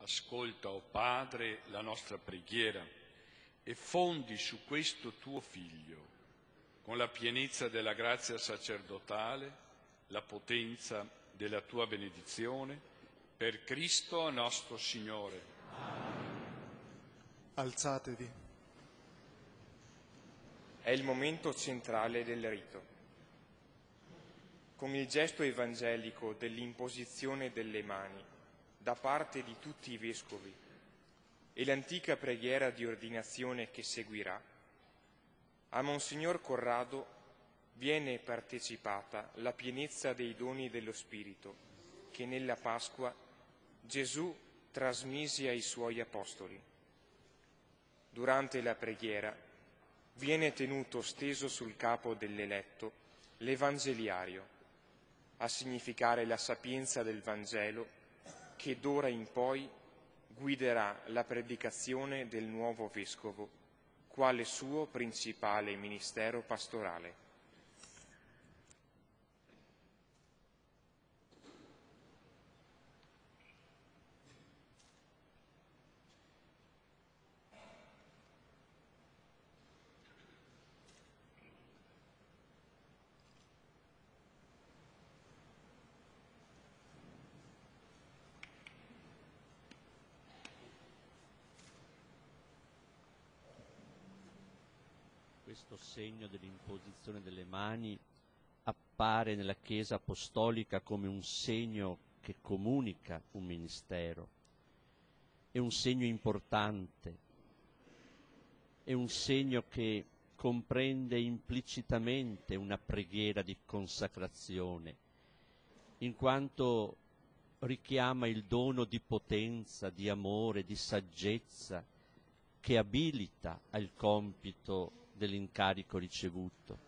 Ascolta, o Padre, la nostra preghiera e fondi su questo tuo Figlio, con la pienezza della grazia sacerdotale, la potenza della tua benedizione, per Cristo nostro Signore. Alzatevi. È il momento centrale del rito. Con il gesto evangelico dell'imposizione delle mani da parte di tutti i vescovi e l'antica preghiera di ordinazione che seguirà, a Monsignor Corrado viene partecipata la pienezza dei doni dello Spirito che nella Pasqua Gesù trasmise ai Suoi Apostoli. Durante la preghiera viene tenuto steso sul capo dell'eletto l'Evangeliario, a significare la sapienza del Vangelo che d'ora in poi guiderà la predicazione del nuovo Vescovo, quale suo principale ministero pastorale. Questo segno dell'imposizione delle mani appare nella Chiesa apostolica come un segno che comunica un ministero. È un segno importante, è un segno che comprende implicitamente una preghiera di consacrazione, in quanto richiama il dono di potenza, di amore, di saggezza, che abilita al compito dell'incarico ricevuto.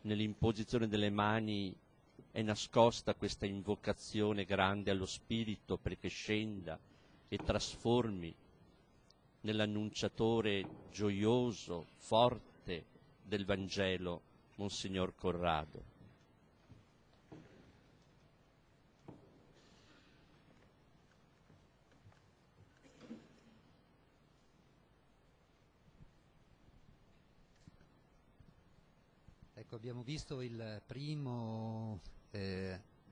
Nell'imposizione delle mani è nascosta questa invocazione grande allo Spirito perché scenda e trasformi nell'annunciatore gioioso, forte del Vangelo Monsignor Corrado. Ecco, abbiamo visto il primo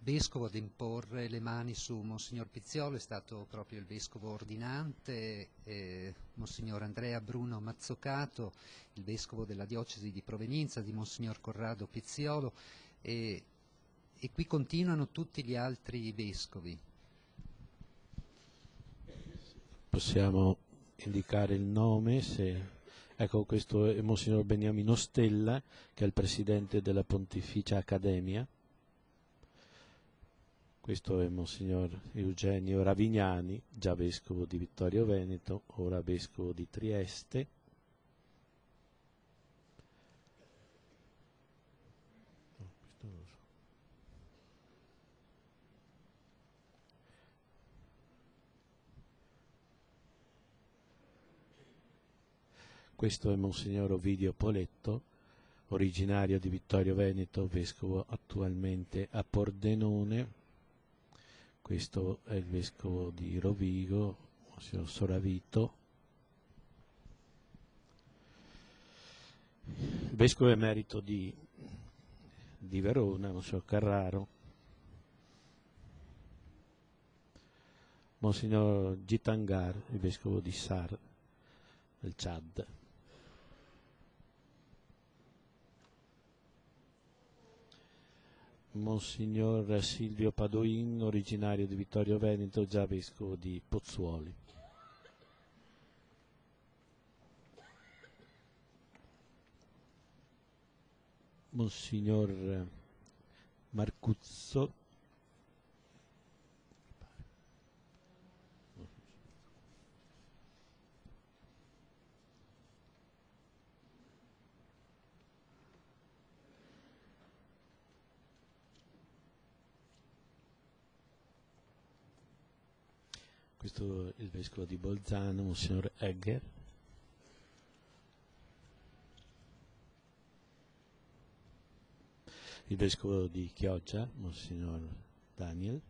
vescovo ad imporre le mani su Monsignor Pizziolo, è stato proprio il vescovo ordinante, Monsignor Andrea Bruno Mazzocato, il vescovo della diocesi di provenienza di Monsignor Corrado Pizziolo, e qui continuano tutti gli altri vescovi. Possiamo indicare il nome se... Ecco, questo è Monsignor Beniamino Stella, che è il presidente della Pontificia Accademia. Questo è Monsignor Eugenio Ravignani, già vescovo di Vittorio Veneto, ora vescovo di Trieste. Questo è Monsignor Ovidio Poletto, originario di Vittorio Veneto, vescovo attualmente a Pordenone. Questo è il vescovo di Rovigo, Monsignor Soravito. Il vescovo emerito di Verona, Monsignor Carraro. Monsignor Gitangar, il vescovo di Sar, del Chad. Monsignor Silvio Padoin, originario di Vittorio Veneto, già vescovo di Pozzuoli. Monsignor Marcuzzo, questo è il vescovo di Bolzano, Monsignor Egger. Il vescovo di Chioggia, Monsignor Daniel.